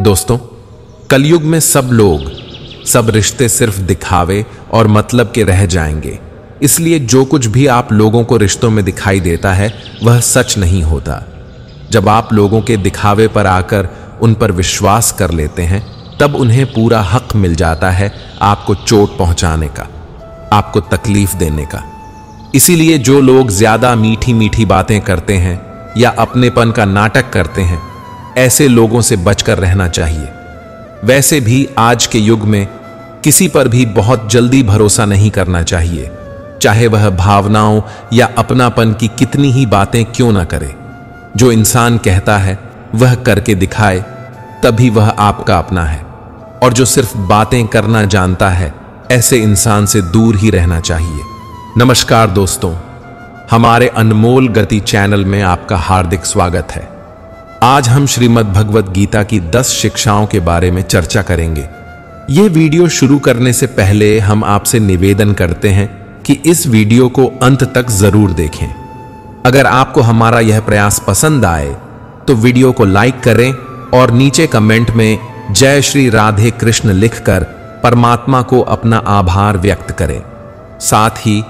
दोस्तों, कलयुग में सब लोग, सब रिश्ते सिर्फ दिखावे और मतलब के रह जाएंगे। इसलिए जो कुछ भी आप लोगों को रिश्तों में दिखाई देता है वह सच नहीं होता। जब आप लोगों के दिखावे पर आकर उन पर विश्वास कर लेते हैं, तब उन्हें पूरा हक मिल जाता है आपको चोट पहुंचाने का, आपको तकलीफ देने का। इसीलिए जो लोग ज्यादा मीठी मीठी बातें करते हैं या अपनेपन का नाटक करते हैं, ऐसे लोगों से बचकर रहना चाहिए। वैसे भी आज के युग में किसी पर भी बहुत जल्दी भरोसा नहीं करना चाहिए, चाहे वह भावनाओं या अपनापन की कितनी ही बातें क्यों ना करे। जो इंसान कहता है वह करके दिखाए, तभी वह आपका अपना है। और जो सिर्फ बातें करना जानता है, ऐसे इंसान से दूर ही रहना चाहिए। नमस्कार दोस्तों, हमारे अनमोल गति चैनल में आपका हार्दिक स्वागत है। आज हम श्रीमद् भगवत गीता की 10 शिक्षाओं के बारे में चर्चा करेंगे। यह वीडियो शुरू करने से पहले हम आपसे निवेदन करते हैं कि इस वीडियो को अंत तक जरूर देखें। अगर आपको हमारा यह प्रयास पसंद आए तो वीडियो को लाइक करें और नीचे कमेंट में जय श्री राधे कृष्ण लिखकर परमात्मा को अपना आभार व्यक्त करें। साथ ही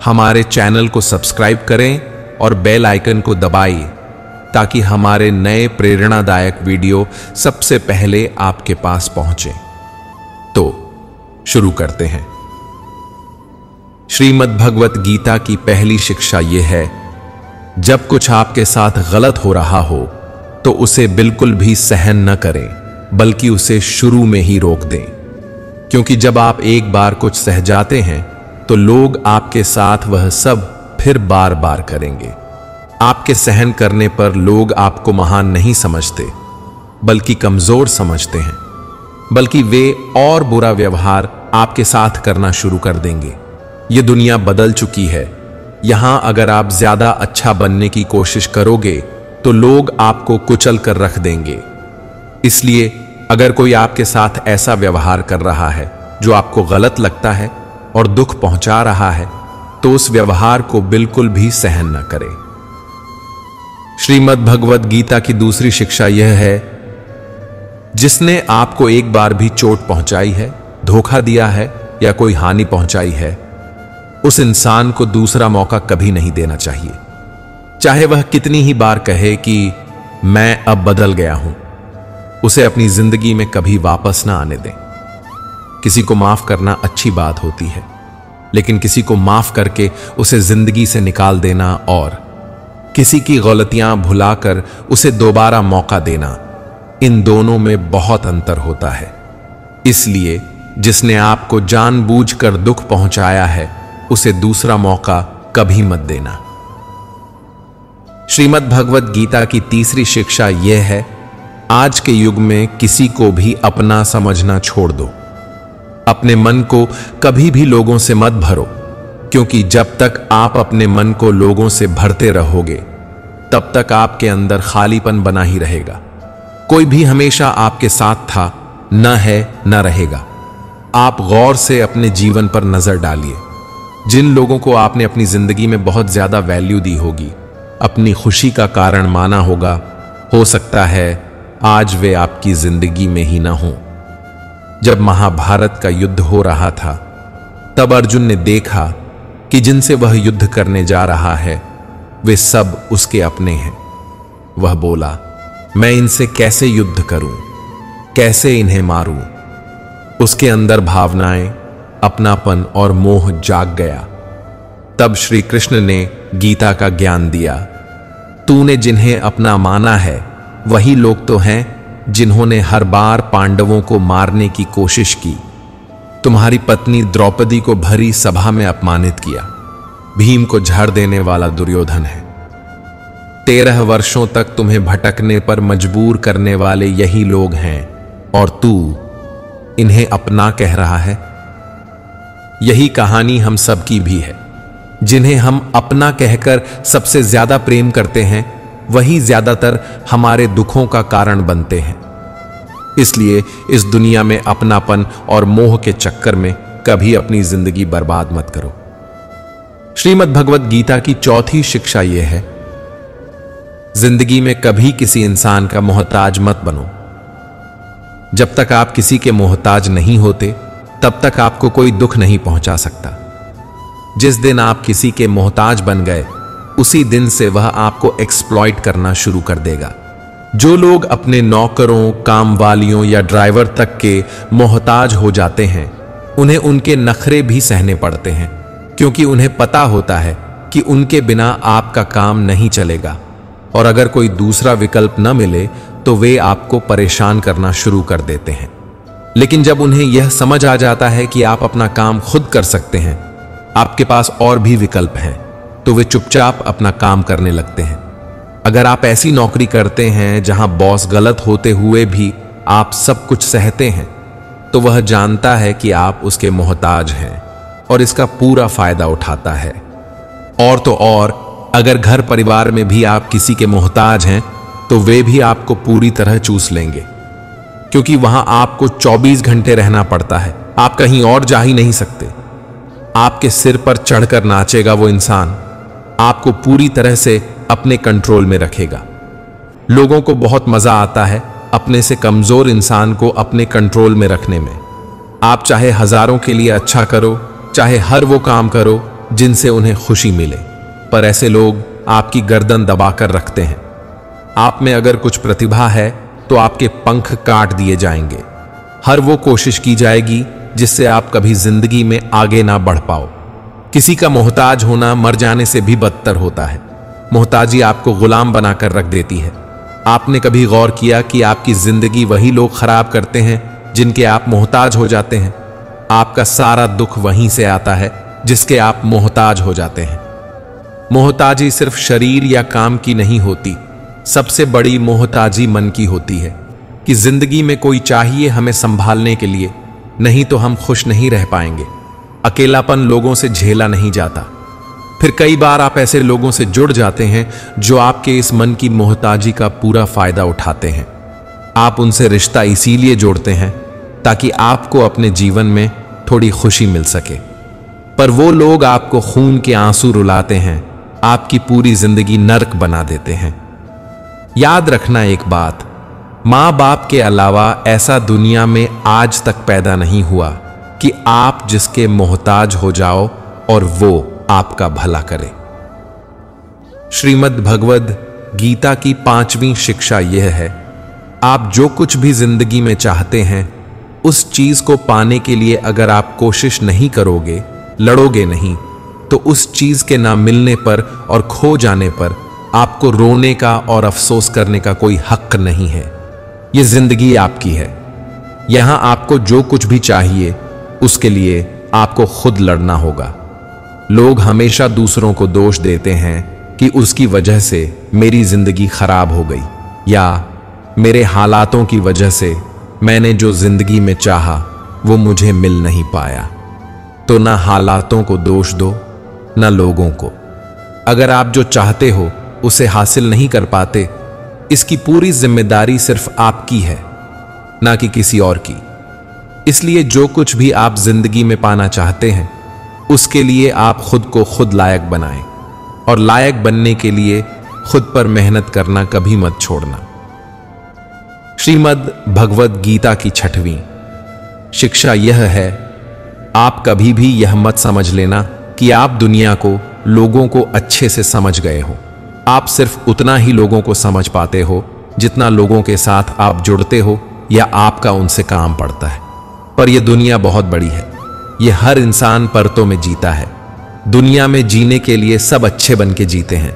हमारे चैनल को सब्सक्राइब करें और बेल आइकन को दबाइए ताकि हमारे नए प्रेरणादायक वीडियो सबसे पहले आपके पास पहुंचे। तो शुरू करते हैं। श्रीमद् भगवत गीता की पहली शिक्षा यह है, जब कुछ आपके साथ गलत हो रहा हो तो उसे बिल्कुल भी सहन न करें, बल्कि उसे शुरू में ही रोक दें। क्योंकि जब आप एक बार कुछ सह जाते हैं तो लोग आपके साथ वह सब फिर बार बार करेंगे। आपके सहन करने पर लोग आपको महान नहीं समझते, बल्कि कमजोर समझते हैं। बल्कि वे और बुरा व्यवहार आपके साथ करना शुरू कर देंगे। ये दुनिया बदल चुकी है। यहां अगर आप ज्यादा अच्छा बनने की कोशिश करोगे तो लोग आपको कुचल कर रख देंगे। इसलिए अगर कोई आपके साथ ऐसा व्यवहार कर रहा है जो आपको गलत लगता है और दुख पहुंचा रहा है, तो उस व्यवहार को बिल्कुल भी सहन न करें। श्रीमद् भगवत गीता की दूसरी शिक्षा यह है, जिसने आपको एक बार भी चोट पहुंचाई है, धोखा दिया है या कोई हानि पहुंचाई है, उस इंसान को दूसरा मौका कभी नहीं देना चाहिए। चाहे वह कितनी ही बार कहे कि मैं अब बदल गया हूं, उसे अपनी जिंदगी में कभी वापस ना आने दें। किसी को माफ करना अच्छी बात होती है, लेकिन किसी को माफ करके उसे जिंदगी से निकाल देना और किसी की गलतियां भुलाकर उसे दोबारा मौका देना, इन दोनों में बहुत अंतर होता है। इसलिए जिसने आपको जानबूझकर दुख पहुंचाया है, उसे दूसरा मौका कभी मत देना। श्रीमद् भगवत गीता की तीसरी शिक्षा यह है, आज के युग में किसी को भी अपना समझना छोड़ दो। अपने मन को कभी भी लोगों से मत भरो, क्योंकि जब तक आप अपने मन को लोगों से भरते रहोगे, तब तक आपके अंदर खालीपन बना ही रहेगा। कोई भी हमेशा आपके साथ था, न है, न रहेगा। आप गौर से अपने जीवन पर नजर डालिए। जिन लोगों को आपने अपनी जिंदगी में बहुत ज्यादा वैल्यू दी होगी, अपनी खुशी का कारण माना होगा, हो सकता है आज वे आपकी जिंदगी में ही ना हो। जब महाभारत का युद्ध हो रहा था, तब अर्जुन ने देखा कि जिनसे वह युद्ध करने जा रहा है वे सब उसके अपने हैं। वह बोला, मैं इनसे कैसे युद्ध करूं, कैसे इन्हें मारूं। उसके अंदर भावनाएं, अपनापन और मोह जाग गया। तब श्री कृष्ण ने गीता का ज्ञान दिया। तूने जिन्हें अपना माना है, वही लोग तो हैं जिन्होंने हर बार पांडवों को मारने की कोशिश की। तुम्हारी पत्नी द्रौपदी को भरी सभा में अपमानित किया। भीम को झाड़ देने वाला दुर्योधन है। 13 वर्षों तक तुम्हें भटकने पर मजबूर करने वाले यही लोग हैं, और तू इन्हें अपना कह रहा है। यही कहानी हम सबकी भी है। जिन्हें हम अपना कहकर सबसे ज्यादा प्रेम करते हैं, वही ज्यादातर हमारे दुखों का कारण बनते हैं। इसलिए इस दुनिया में अपनापन और मोह के चक्कर में कभी अपनी जिंदगी बर्बाद मत करो। श्रीमद् भगवत गीता की चौथी शिक्षा यह है, जिंदगी में कभी किसी इंसान का मोहताज मत बनो। जब तक आप किसी के मोहताज नहीं होते तब तक आपको कोई दुख नहीं पहुंचा सकता। जिस दिन आप किसी के मोहताज बन गए उसी दिन से वह आपको एक्सप्लॉइट करना शुरू कर देगा। जो लोग अपने नौकरों, काम वालियों या ड्राइवर तक के मोहताज हो जाते हैं उन्हें उनके नखरे भी सहने पड़ते हैं, क्योंकि उन्हें पता होता है कि उनके बिना आपका काम नहीं चलेगा और अगर कोई दूसरा विकल्प न मिले तो वे आपको परेशान करना शुरू कर देते हैं। लेकिन जब उन्हें यह समझ आ जाता है कि आप अपना काम खुद कर सकते हैं, आपके पास और भी विकल्प हैं, तो वे चुपचाप अपना काम करने लगते हैं। अगर आप ऐसी नौकरी करते हैं जहां बॉस गलत होते हुए भी आप सब कुछ सहते हैं, तो वह जानता है कि आप उसके मोहताज हैं और इसका पूरा फायदा उठाता है। और तो और अगर घर परिवार में भी आप किसी के मोहताज हैं तो वे भी आपको पूरी तरह चूस लेंगे, क्योंकि वहां आपको 24 घंटे रहना पड़ता है। आप कहीं और जा ही नहीं सकते। आपके सिर पर चढ़कर नाचेगा वो इंसान, आपको पूरी तरह से अपने कंट्रोल में रखेगा। लोगों को बहुत मजा आता है अपने से कमजोर इंसान को अपने कंट्रोल में रखने में। आप चाहे हजारों के लिए अच्छा करो, चाहे हर वो काम करो जिनसे उन्हें खुशी मिले, पर ऐसे लोग आपकी गर्दन दबाकर रखते हैं। आप में अगर कुछ प्रतिभा है तो आपके पंख काट दिए जाएंगे। हर वो कोशिश की जाएगी जिससे आप कभी जिंदगी में आगे ना बढ़ पाओ। किसी का मोहताज होना मर जाने से भी बदतर होता है। मोहताजी आपको गुलाम बनाकर रख देती है। आपने कभी गौर किया कि आपकी जिंदगी वही लोग खराब करते हैं जिनके आप मोहताज हो जाते हैं? आपका सारा दुख वहीं से आता है जिसके आप मोहताज हो जाते हैं। मोहताजी सिर्फ शरीर या काम की नहीं होती, सबसे बड़ी मोहताजी मन की होती है कि जिंदगी में कोई चाहिए हमें संभालने के लिए, नहीं तो हम खुश नहीं रह पाएंगे। अकेलापन लोगों से झेला नहीं जाता। फिर कई बार आप ऐसे लोगों से जुड़ जाते हैं जो आपके इस मन की मोहताजी का पूरा फायदा उठाते हैं। आप उनसे रिश्ता इसीलिए जोड़ते हैं ताकि आपको अपने जीवन में थोड़ी खुशी मिल सके, पर वो लोग आपको खून के आंसू रुलाते हैं, आपकी पूरी जिंदगी नर्क बना देते हैं। याद रखना एक बात, माँ बाप के अलावा ऐसा दुनिया में आज तक पैदा नहीं हुआ कि आप जिसके मोहताज हो जाओ और वो आपका भला करे। श्रीमद् भगवद गीता की 5वीं शिक्षा यह है, आप जो कुछ भी जिंदगी में चाहते हैं उस चीज को पाने के लिए अगर आप कोशिश नहीं करोगे, लड़ोगे नहीं, तो उस चीज के ना मिलने पर और खो जाने पर आपको रोने का और अफसोस करने का कोई हक नहीं है। यह जिंदगी आपकी है। यहां आपको जो कुछ भी चाहिए उसके लिए आपको खुद लड़ना होगा। लोग हमेशा दूसरों को दोष देते हैं कि उसकी वजह से मेरी जिंदगी खराब हो गई, या मेरे हालातों की वजह से मैंने जो जिंदगी में चाहा वो मुझे मिल नहीं पाया। तो ना हालातों को दोष दो, ना लोगों को। अगर आप जो चाहते हो उसे हासिल नहीं कर पाते, इसकी पूरी जिम्मेदारी सिर्फ आपकी है, ना कि किसी और की। इसलिए जो कुछ भी आप जिंदगी में पाना चाहते हैं उसके लिए आप खुद को खुद लायक बनाएं, और लायक बनने के लिए खुद पर मेहनत करना कभी मत छोड़ना। श्रीमद् भगवद गीता की 6वीं शिक्षा यह है, आप कभी भी यह मत समझ लेना कि आप दुनिया को, लोगों को अच्छे से समझ गए हो। आप सिर्फ उतना ही लोगों को समझ पाते हो जितना लोगों के साथ आप जुड़ते हो या आपका उनसे काम पड़ता है। पर यह दुनिया बहुत बड़ी है। यह हर इंसान परतों में जीता है। दुनिया में जीने के लिए सब अच्छे बन के जीते हैं।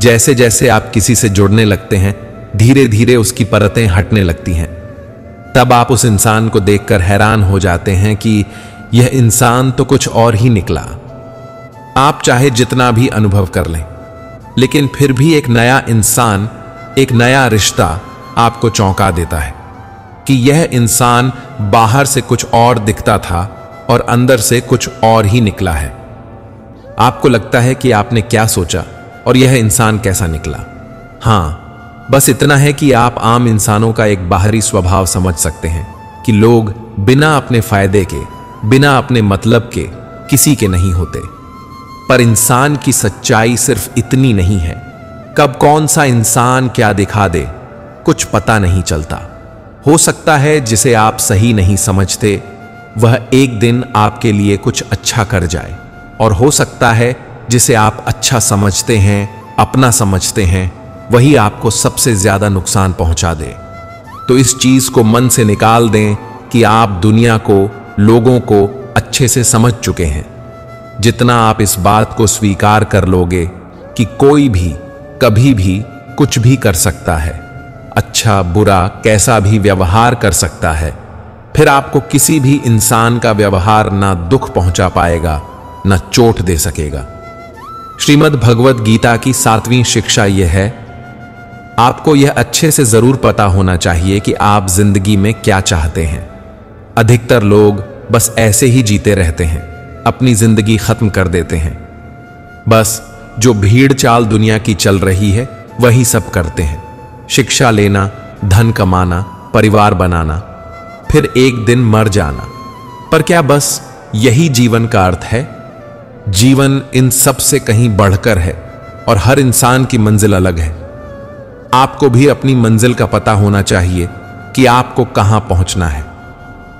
जैसे जैसे आप किसी से जुड़ने लगते हैं, धीरे धीरे उसकी परतें हटने लगती हैं। तब आप उस इंसान को देखकर हैरान हो जाते हैं कि यह इंसान तो कुछ और ही निकला। आप चाहे जितना भी अनुभव कर लें, लेकिन फिर भी एक नया इंसान, एक नया रिश्ता आपको चौंका देता है कि यह इंसान बाहर से कुछ और दिखता था और अंदर से कुछ और ही निकला है। आपको लगता है कि आपने क्या सोचा और यह इंसान कैसा निकला। हाँ, बस इतना है कि आप आम इंसानों का एक बाहरी स्वभाव समझ सकते हैं कि लोग बिना अपने फायदे के, बिना अपने मतलब के किसी के नहीं होते। पर इंसान की सच्चाई सिर्फ इतनी नहीं है। कब कौन सा इंसान क्या दिखा दे कुछ पता नहीं चलता। हो सकता है जिसे आप सही नहीं समझते वह एक दिन आपके लिए कुछ अच्छा कर जाए, और हो सकता है जिसे आप अच्छा समझते हैं, अपना समझते हैं, वही आपको सबसे ज्यादा नुकसान पहुंचा दे। तो इस चीज को मन से निकाल दें कि आप दुनिया को, लोगों को अच्छे से समझ चुके हैं। जितना आप इस बात को स्वीकार कर लोगे कि कोई भी कभी भी कुछ भी कर सकता है, अच्छा बुरा कैसा भी व्यवहार कर सकता है, फिर आपको किसी भी इंसान का व्यवहार ना दुख पहुंचा पाएगा, ना चोट दे सकेगा। श्रीमद् भगवत गीता की 7वीं शिक्षा यह है, आपको यह अच्छे से जरूर पता होना चाहिए कि आप जिंदगी में क्या चाहते हैं। अधिकतर लोग बस ऐसे ही जीते रहते हैं, अपनी जिंदगी खत्म कर देते हैं। बस जो भीड़ चाल दुनिया की चल रही है वही सब करते हैं। शिक्षा लेना, धन कमाना, परिवार बनाना, फिर एक दिन मर जाना। पर क्या बस यही जीवन का अर्थ है? जीवन इन सब से कहीं बढ़कर है और हर इंसान की मंजिल अलग है। आपको भी अपनी मंजिल का पता होना चाहिए कि आपको कहां पहुंचना है।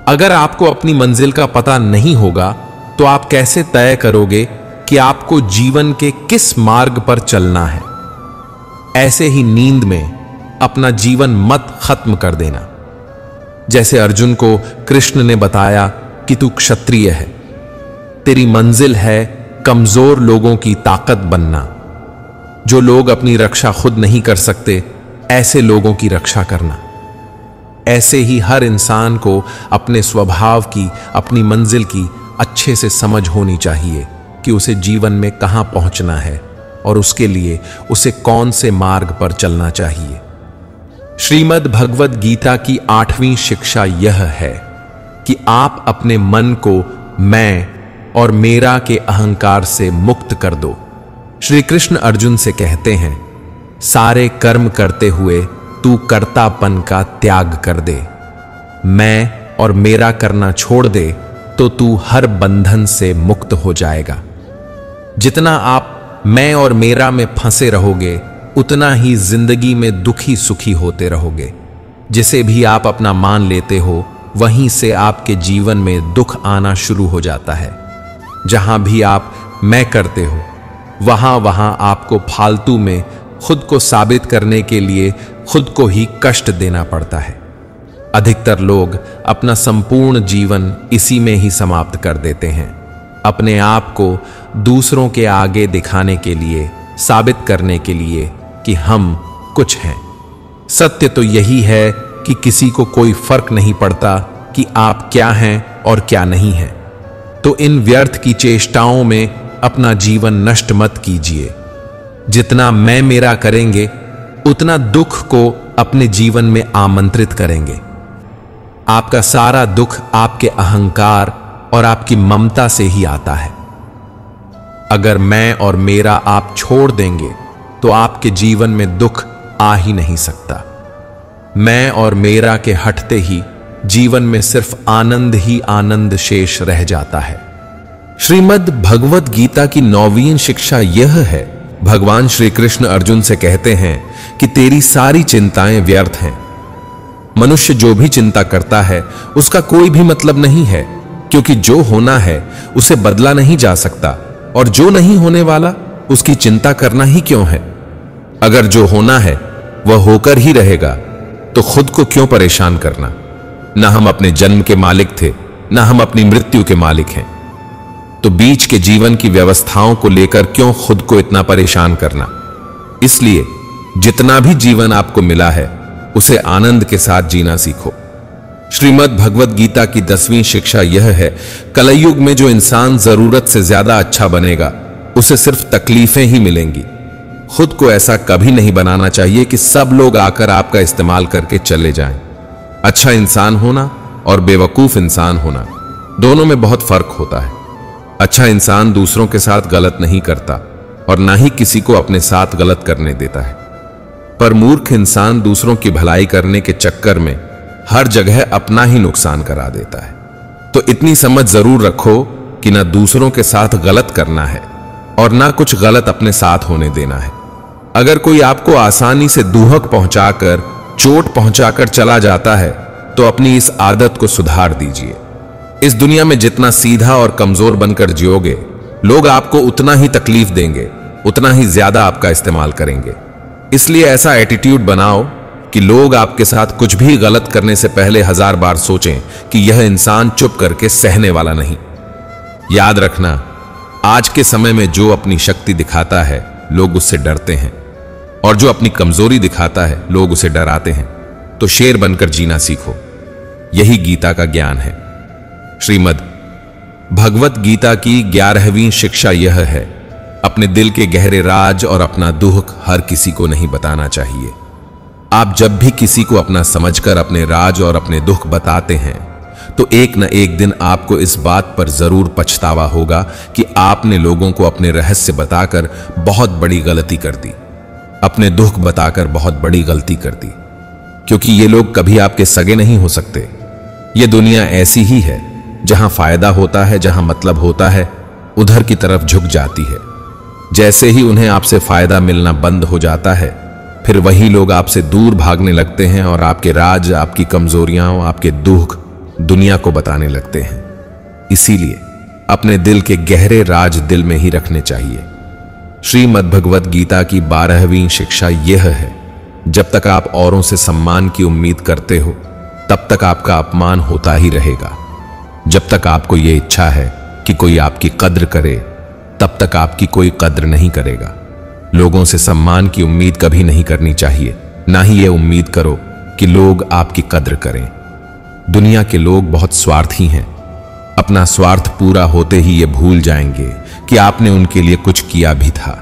अगर आपको अपनी मंजिल का पता नहीं होगा तो आप कैसे तय करोगे कि आपको जीवन के किस मार्ग पर चलना है? ऐसे ही नींद में अपना जीवन मत खत्म कर देना। जैसे अर्जुन को कृष्ण ने बताया कि तू क्षत्रिय है, तेरी मंजिल है कमजोर लोगों की ताकत बनना। जो लोग अपनी रक्षा खुद नहीं कर सकते, ऐसे लोगों की रक्षा करना। ऐसे ही हर इंसान को अपने स्वभाव की, अपनी मंजिल की अच्छे से समझ होनी चाहिए कि उसे जीवन में कहां पहुंचना है और उसके लिए उसे कौन से मार्ग पर चलना चाहिए। श्रीमद् भगवत गीता की 8वीं शिक्षा यह है कि आप अपने मन को मैं और मेरा के अहंकार से मुक्त कर दो। श्री कृष्ण अर्जुन से कहते हैं, सारे कर्म करते हुए तू कर्तापन का त्याग कर दे। मैं और मेरा करना छोड़ दे तो तू हर बंधन से मुक्त हो जाएगा। जितना आप मैं और मेरा में फंसे रहोगे, उतना ही जिंदगी में दुखी सुखी होते रहोगे। जिसे भी आप अपना मान लेते हो, वहीं से आपके जीवन में दुख आना शुरू हो जाता है। जहां भी आप मैं करते हो, वहां वहां आपको फालतू में खुद को साबित करने के लिए खुद को ही कष्ट देना पड़ता है। अधिकतर लोग अपना संपूर्ण जीवन इसी में ही समाप्त कर देते हैं, अपने आप को दूसरों के आगे दिखाने के लिए, साबित करने के लिए कि हम कुछ हैं। सत्य तो यही है कि किसी को कोई फर्क नहीं पड़ता कि आप क्या हैं और क्या नहीं हैं। तो इन व्यर्थ की चेष्टाओं में अपना जीवन नष्ट मत कीजिए। जितना मैं मेरा करेंगे, उतना दुख को अपने जीवन में आमंत्रित करेंगे। आपका सारा दुख आपके अहंकार और आपकी ममता से ही आता है। अगर मैं और मेरा आप छोड़ देंगे तो आपके जीवन में दुख आ ही नहीं सकता। मैं और मेरा के हटते ही जीवन में सिर्फ आनंद ही आनंद शेष रह जाता है। श्रीमद् भगवत गीता की 9वीं शिक्षा यह है, भगवान श्री कृष्ण अर्जुन से कहते हैं कि तेरी सारी चिंताएं व्यर्थ हैं। मनुष्य जो भी चिंता करता है उसका कोई भी मतलब नहीं है, क्योंकि जो होना है उसे बदला नहीं जा सकता, और जो नहीं होने वाला उसकी चिंता करना ही क्यों है। अगर जो होना है वह होकर ही रहेगा तो खुद को क्यों परेशान करना। ना हम अपने जन्म के मालिक थे, ना हम अपनी मृत्यु के मालिक हैं। तो बीच के जीवन की व्यवस्थाओं को लेकर क्यों खुद को इतना परेशान करना। इसलिए जितना भी जीवन आपको मिला है उसे आनंद के साथ जीना सीखो। श्रीमद् भगवत गीता की 10वीं शिक्षा यह है, कलयुग में जो इंसान जरूरत से ज्यादा अच्छा बनेगा उसे सिर्फ तकलीफें ही मिलेंगी। खुद को ऐसा कभी नहीं बनाना चाहिए कि सब लोग आकर आपका इस्तेमाल करके चले जाएं। अच्छा इंसान होना और बेवकूफ इंसान होना, दोनों में बहुत फर्क होता है। अच्छा इंसान दूसरों के साथ गलत नहीं करता और ना ही किसी को अपने साथ गलत करने देता है, पर मूर्ख इंसान दूसरों की भलाई करने के चक्कर में हर जगह अपना ही नुकसान करा देता है। तो इतनी समझ जरूर रखो कि ना दूसरों के साथ गलत करना है और ना कुछ गलत अपने साथ होने देना है। अगर कोई आपको आसानी से दूहक पहुंचाकर, चोट पहुंचाकर चला जाता है तो अपनी इस आदत को सुधार दीजिए। इस दुनिया में जितना सीधा और कमजोर बनकर जियोगे, लोग आपको उतना ही तकलीफ देंगे, उतना ही ज्यादा आपका इस्तेमाल करेंगे। इसलिए ऐसा एटीट्यूड बनाओ कि लोग आपके साथ कुछ भी गलत करने से पहले 1000 बार सोचें कि यह इंसान चुप करके सहने वाला नहीं। याद रखना, आज के समय में जो अपनी शक्ति दिखाता है लोग उससे डरते हैं, और जो अपनी कमजोरी दिखाता है लोग उसे डराते हैं। तो शेर बनकर जीना सीखो। यही गीता का ज्ञान है। श्रीमद् भगवत गीता की 11वीं शिक्षा यह है, अपने दिल के गहरे राज और अपना दुख हर किसी को नहीं बताना चाहिए। आप जब भी किसी को अपना समझकर अपने राज और अपने दुख बताते हैं तो एक न एक दिन आपको इस बात पर जरूर पछतावा होगा कि आपने लोगों को अपने रहस्य बताकर बहुत बड़ी गलती कर दी, अपने दुख बताकर बहुत बड़ी गलती कर दी। क्योंकि ये लोग कभी आपके सगे नहीं हो सकते। ये दुनिया ऐसी ही है, जहां फायदा होता है, जहां मतलब होता है, उधर की तरफ झुक जाती है। जैसे ही उन्हें आपसे फायदा मिलना बंद हो जाता है, फिर वही लोग आपसे दूर भागने लगते हैं और आपके राज, आपकी कमजोरियां, आपके दुख दुनिया को बताने लगते हैं। इसीलिए अपने दिल के गहरे राज दिल में ही रखने चाहिए। श्रीमद् भगवत गीता की 12वीं शिक्षा यह है, जब तक आप औरों से सम्मान की उम्मीद करते हो तब तक आपका अपमान होता ही रहेगा। जब तक आपको यह इच्छा है कि कोई आपकी कद्र करे, तब तक आपकी कोई कद्र नहीं करेगा। लोगों से सम्मान की उम्मीद कभी नहीं करनी चाहिए, ना ही यह उम्मीद करो कि लोग आपकी कद्र करें। दुनिया के लोग बहुत स्वार्थी हैं। अपना स्वार्थ पूरा होते ही ये भूल जाएंगे कि आपने उनके लिए कुछ किया भी था।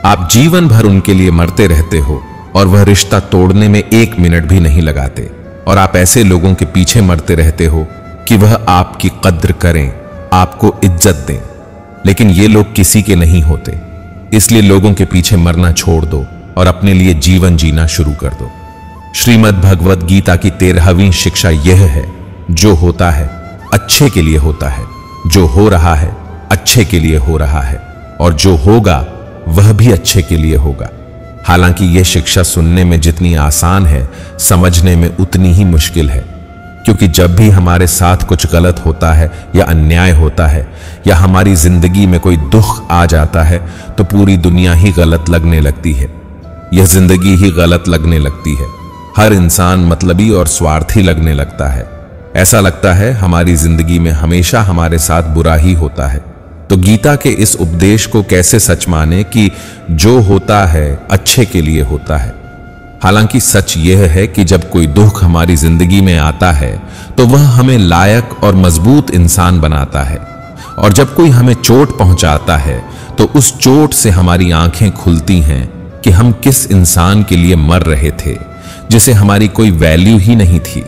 आप जीवन भर उनके लिए मरते रहते हो और वह रिश्ता तोड़ने में 1 मिनट भी नहीं लगाते, और आप ऐसे लोगों के पीछे मरते रहते हो कि वह आपकी कद्र करें, आपको इज्जत दें। लेकिन ये लोग किसी के नहीं होते। इसलिए लोगों के पीछे मरना छोड़ दो और अपने लिए जीवन जीना शुरू कर दो। श्रीमद् भगवत गीता की 13वीं शिक्षा यह है, जो होता है अच्छे के लिए होता है, जो हो रहा है अच्छे के लिए हो रहा है, और जो होगा वह भी अच्छे के लिए होगा। हालांकि यह शिक्षा सुनने में जितनी आसान है, समझने में उतनी ही मुश्किल है। क्योंकि जब भी हमारे साथ कुछ गलत होता है या अन्याय होता है या हमारी जिंदगी में कोई दुख आ जाता है, तो पूरी दुनिया ही गलत लगने लगती है। यह जिंदगी ही गलत लगने लगती है। हर इंसान मतलबी और स्वार्थी लगने लगता है। ऐसा लगता है हमारी जिंदगी में हमेशा हमारे साथ बुरा ही होता है। तो गीता के इस उपदेश को कैसे सच माने कि जो होता है अच्छे के लिए होता है। हालांकि सच यह है कि जब कोई दुख हमारी जिंदगी में आता है तो वह हमें लायक और मजबूत इंसान बनाता है, और जब कोई हमें चोट पहुंचाता है तो उस चोट से हमारी आंखें खुलती हैं कि हम किस इंसान के लिए मर रहे थे, जिसे हमारी कोई वैल्यू ही नहीं थी।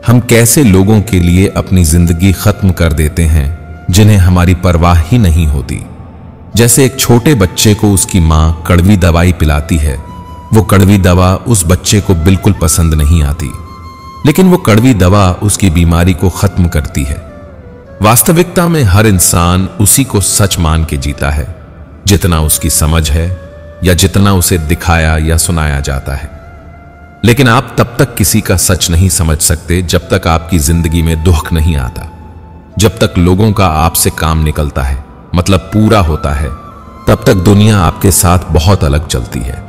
हम कैसे लोगों के लिए अपनी जिंदगी खत्म कर देते हैं जिन्हें हमारी परवाह ही नहीं होती। जैसे एक छोटे बच्चे को उसकी मां कड़वी दवाई पिलाती है, वो कड़वी दवा उस बच्चे को बिल्कुल पसंद नहीं आती, लेकिन वो कड़वी दवा उसकी बीमारी को खत्म करती है। वास्तविकता में हर इंसान उसी को सच मान के जीता है जितना उसकी समझ है या जितना उसे दिखाया या सुनाया जाता है। लेकिन आप तब तक किसी का सच नहीं समझ सकते जब तक आपकी जिंदगी में दुख नहीं आता, जब तक लोगों का आपसे काम निकलता है, मतलब पूरा होता है, तब तक दुनिया आपके साथ बहुत अलग चलती है।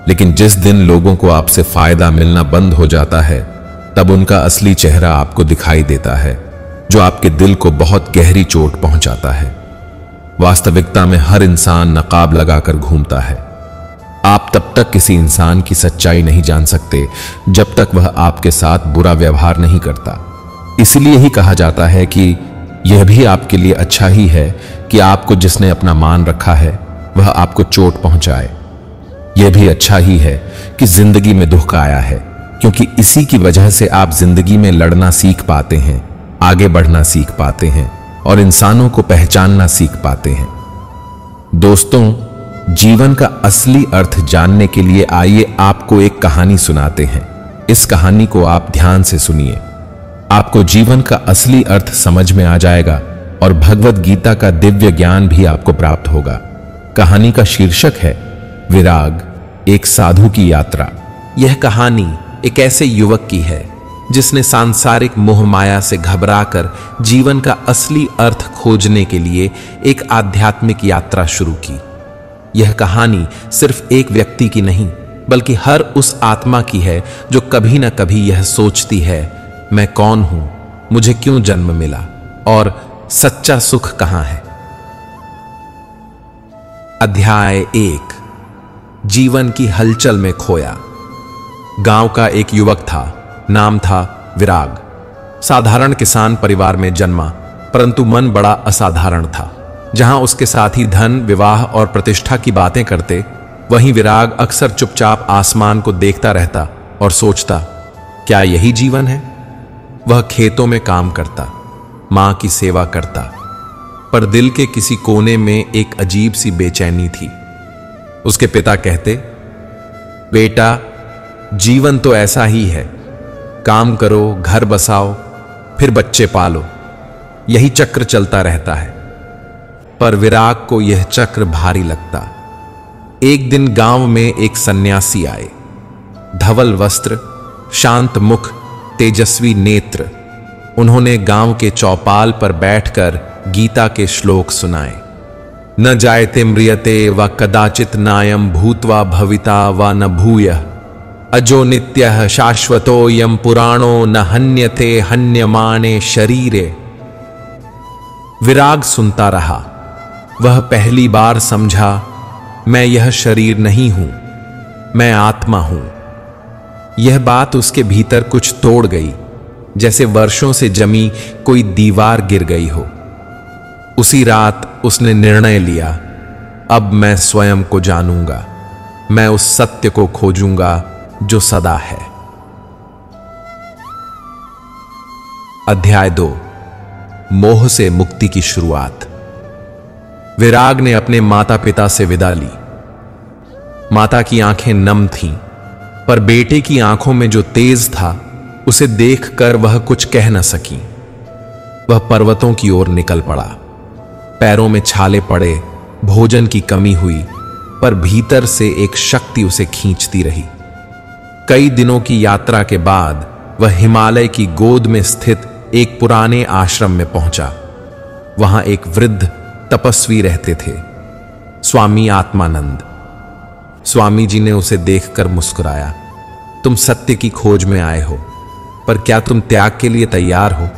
लेकिन जिस दिन लोगों को आपसे फायदा मिलना बंद हो जाता है, तब उनका असली चेहरा आपको दिखाई देता है, जो आपके दिल को बहुत गहरी चोट पहुंचाता है। वास्तविकता में हर इंसान नकाब लगाकर घूमता है। आप तब तक किसी इंसान की सच्चाई नहीं जान सकते जब तक वह आपके साथ बुरा व्यवहार नहीं करता। इसलिए ही कहा जाता है कि यह भी आपके लिए अच्छा ही है कि आपको जिसने अपना मान रखा है वह आपको चोट पहुंचाए। यह भी अच्छा ही है कि जिंदगी में दुख आया है, क्योंकि इसी की वजह से आप जिंदगी में लड़ना सीख पाते हैं, आगे बढ़ना सीख पाते हैं और इंसानों को पहचानना सीख पाते हैं। दोस्तों, जीवन का असली अर्थ जानने के लिए आइए आपको एक कहानी सुनाते हैं। इस कहानी को आप ध्यान से सुनिए, आपको जीवन का असली अर्थ समझ में आ जाएगा और भगवत गीता का दिव्य ज्ञान भी आपको प्राप्त होगा। कहानी का शीर्षक है विराग, एक साधु की यात्रा। यह कहानी एक ऐसे युवक की है जिसने सांसारिक मोह माया से घबराकर जीवन का असली अर्थ खोजने के लिए एक आध्यात्मिक यात्रा शुरू की। यह कहानी सिर्फ एक व्यक्ति की नहीं, बल्कि हर उस आत्मा की है जो कभी ना कभी यह सोचती है, मैं कौन हूं, मुझे क्यों जन्म मिला और सच्चा सुख कहां है। अध्याय 1, जीवन की हलचल में खोया। गांव का एक युवक था, नाम था विराग। साधारण किसान परिवार में जन्मा, परंतु मन बड़ा असाधारण था। जहां उसके साथी धन, विवाह और प्रतिष्ठा की बातें करते, वहीं विराग अक्सर चुपचाप आसमान को देखता रहता और सोचता, क्या यही जीवन है। वह खेतों में काम करता, मां की सेवा करता, पर दिल के किसी कोने में एक अजीब सी बेचैनी थी। उसके पिता कहते, बेटा, जीवन तो ऐसा ही है, काम करो, घर बसाओ, फिर बच्चे पालो, यही चक्र चलता रहता है। पर विराग को यह चक्र भारी लगता। एक दिन गांव में एक सन्यासी आए, धवल वस्त्र, शांत मुख, तेजस्वी नेत्र। उन्होंने गांव के चौपाल पर बैठकर गीता के श्लोक सुनाए। न जायते म्रियते व कदाचित नायम भूत्वा भविता व न भूयः अजो नित्यः शाश्वतोऽयं पुराणो न हन्यते हन्यमाने शरीरे। विराग सुनता रहा। वह पहली बार समझा, मैं यह शरीर नहीं हूं, मैं आत्मा हूं। यह बात उसके भीतर कुछ तोड़ गई, जैसे वर्षों से जमी कोई दीवार गिर गई हो। उसी रात उसने निर्णय लिया, अब मैं स्वयं को जानूंगा, मैं उस सत्य को खोजूंगा जो सदा है। अध्याय 2, मोह से मुक्ति की शुरुआत। विराग ने अपने माता पिता से विदा ली। माता की आंखें नम थीं, पर बेटे की आंखों में जो तेज था, उसे देखकर वह कुछ कह न सकी। वह पर्वतों की ओर निकल पड़ा। पैरों में छाले पड़े, भोजन की कमी हुई, पर भीतर से एक शक्ति उसे खींचती रही। कई दिनों की यात्रा के बाद वह हिमालय की गोद में स्थित एक पुराने आश्रम में पहुंचा। वहां एक वृद्ध तपस्वी रहते थे, स्वामी आत्मानंद। स्वामी जी ने उसे देखकर मुस्कुराया, तुम सत्य की खोज में आए हो, पर क्या तुम त्याग के लिए तैयार हो?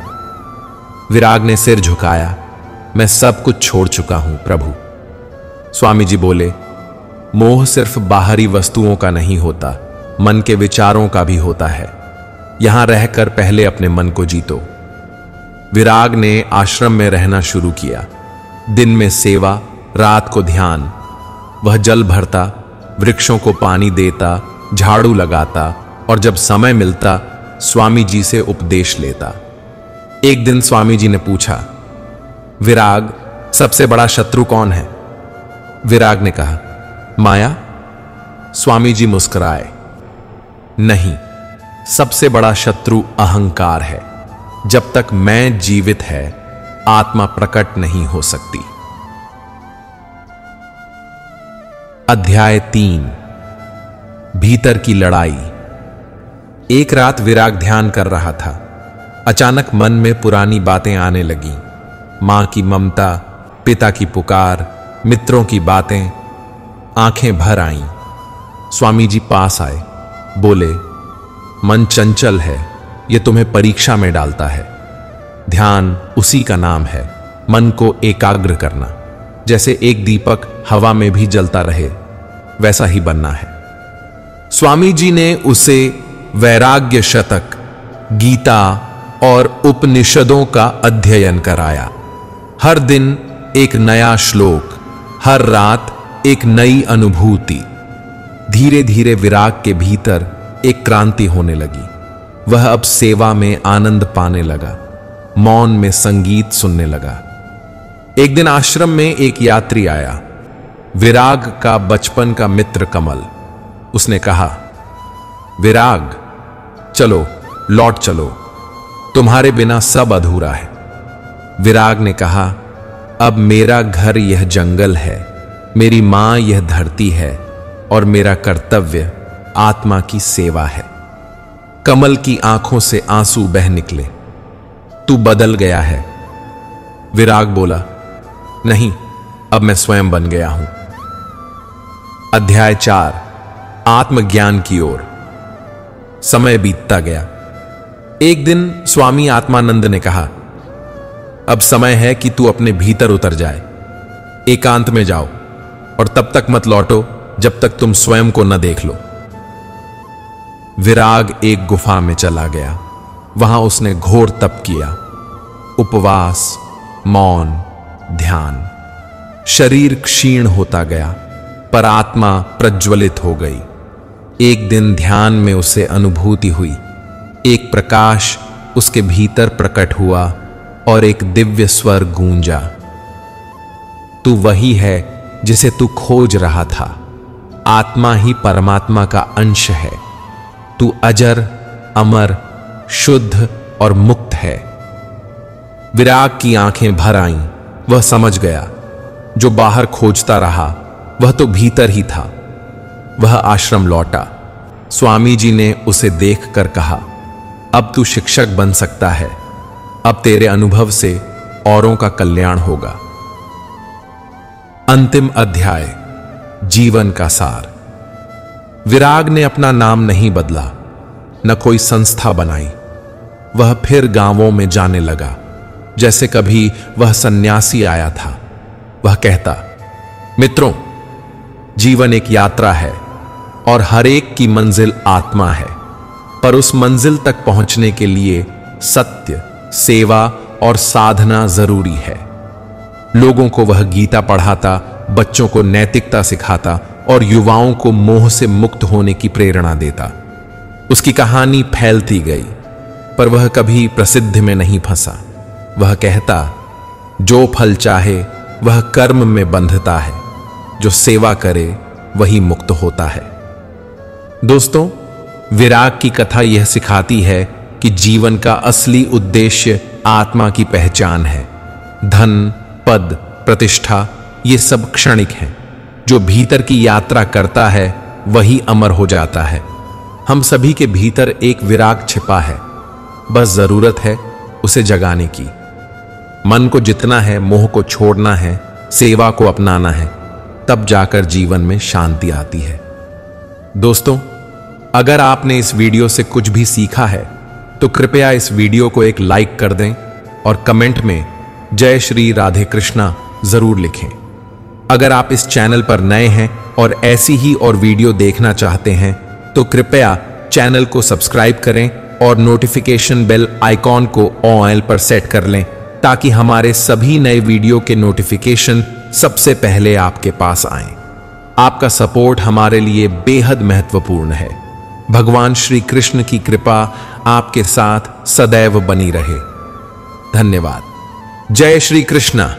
विराग ने सिर झुकाया, मैं सब कुछ छोड़ चुका हूं प्रभु। स्वामी जी बोले, मोह सिर्फ बाहरी वस्तुओं का नहीं होता, मन के विचारों का भी होता है। यहां रहकर पहले अपने मन को जीतो। विराग ने आश्रम में रहना शुरू किया। दिन में सेवा, रात को ध्यान। वह जल भरता, वृक्षों को पानी देता, झाड़ू लगाता और जब समय मिलता स्वामी जी से उपदेश लेता। एक दिन स्वामी जी ने पूछा, विराग, सबसे बड़ा शत्रु कौन है? विराग ने कहा, माया। स्वामी जी मुस्कुराए, नहीं, सबसे बड़ा शत्रु अहंकार है। जब तक मैं जीवित है, आत्मा प्रकट नहीं हो सकती। अध्याय 3, भीतर की लड़ाई। एक रात विराग ध्यान कर रहा था। अचानक मन में पुरानी बातें आने लगी। मां की ममता, पिता की पुकार, मित्रों की बातें। आंखें भर आईं। स्वामी जी पास आए, बोले, मन चंचल है, यह तुम्हें परीक्षा में डालता है। ध्यान उसी का नाम है, मन को एकाग्र करना। जैसे एक दीपक हवा में भी जलता रहे, वैसा ही बनना है। स्वामी जी ने उसे वैराग्य शतक, गीता और उपनिषदों का अध्ययन कराया। हर दिन एक नया श्लोक, हर रात एक नई अनुभूति। धीरे धीरे विराग के भीतर एक क्रांति होने लगी। वह अब सेवा में आनंद पाने लगा, मौन में संगीत सुनने लगा। एक दिन आश्रम में एक यात्री आया, विराग का बचपन का मित्र कमल। उसने कहा, विराग, चलो, लौट चलो, तुम्हारे बिना सब अधूरा है। विराग ने कहा, अब मेरा घर यह जंगल है, मेरी मां यह धरती है और मेरा कर्तव्य आत्मा की सेवा है। कमल की आंखों से आंसू बह निकले। तू बदल गया है। विराग बोला, नहीं, अब मैं स्वयं बन गया हूं। अध्याय 4, आत्मज्ञान की ओर। समय बीतता गया। एक दिन स्वामी आत्मानंद ने कहा, अब समय है कि तू अपने भीतर उतर जाए। एकांत में जाओ और तब तक मत लौटो जब तक तुम स्वयं को न देख लो। विराग एक गुफा में चला गया। वहां उसने घोर तप किया, उपवास, मौन, ध्यान। शरीर क्षीण होता गया पर आत्मा प्रज्वलित हो गई। एक दिन ध्यान में उसे अनुभूति हुई। एक प्रकाश उसके भीतर प्रकट हुआ और एक दिव्य स्वर गूंजा, तू वही है जिसे तू खोज रहा था। आत्मा ही परमात्मा का अंश है। तू अजर, अमर, शुद्ध और मुक्त है। विराग की आंखें भर आईं। वह समझ गया, जो बाहर खोजता रहा वह तो भीतर ही था। वह आश्रम लौटा। स्वामी जी ने उसे देखकर कहा, अब तू शिक्षक बन सकता है। अब तेरे अनुभव से औरों का कल्याण होगा। अंतिम अध्याय, जीवन का सार। विराग ने अपना नाम नहीं बदला, न कोई संस्था बनाई। वह फिर गांवों में जाने लगा जैसे कभी वह सन्यासी आया था। वह कहता, मित्रों, जीवन एक यात्रा है और हर एक की मंजिल आत्मा है। पर उस मंजिल तक पहुंचने के लिए सत्य, सेवा और साधना जरूरी है। लोगों को वह गीता पढ़ाता, बच्चों को नैतिकता सिखाता और युवाओं को मोह से मुक्त होने की प्रेरणा देता। उसकी कहानी फैलती गई पर वह कभी प्रसिद्धि में नहीं फंसा। वह कहता, जो फल चाहे वह कर्म में बंधता है, जो सेवा करे वही मुक्त होता है। दोस्तों, विराग की कथा यह सिखाती है कि जीवन का असली उद्देश्य आत्मा की पहचान है। धन, पद, प्रतिष्ठा ये सब क्षणिक हैं। जो भीतर की यात्रा करता है वही अमर हो जाता है। हम सभी के भीतर एक विराग छिपा है, बस जरूरत है उसे जगाने की। मन को जितना है मोह को छोड़ना है, सेवा को अपनाना है, तब जाकर जीवन में शांति आती है। दोस्तों, अगर आपने इस वीडियो से कुछ भी सीखा है तो कृपया इस वीडियो को एक लाइक कर दें और कमेंट में जय श्री राधे कृष्णा जरूर लिखें। अगर आप इस चैनल पर नए हैं और ऐसी ही और वीडियो देखना चाहते हैं तो कृपया चैनल को सब्सक्राइब करें और नोटिफिकेशन बेल आइकॉन को ऑल पर सेट कर लें ताकि हमारे सभी नए वीडियो के नोटिफिकेशन सबसे पहले आपके पास आएं। आपका सपोर्ट हमारे लिए बेहद महत्वपूर्ण है। भगवान श्री कृष्ण की कृपा आपके साथ सदैव बनी रहे। धन्यवाद। जय श्री कृष्णा।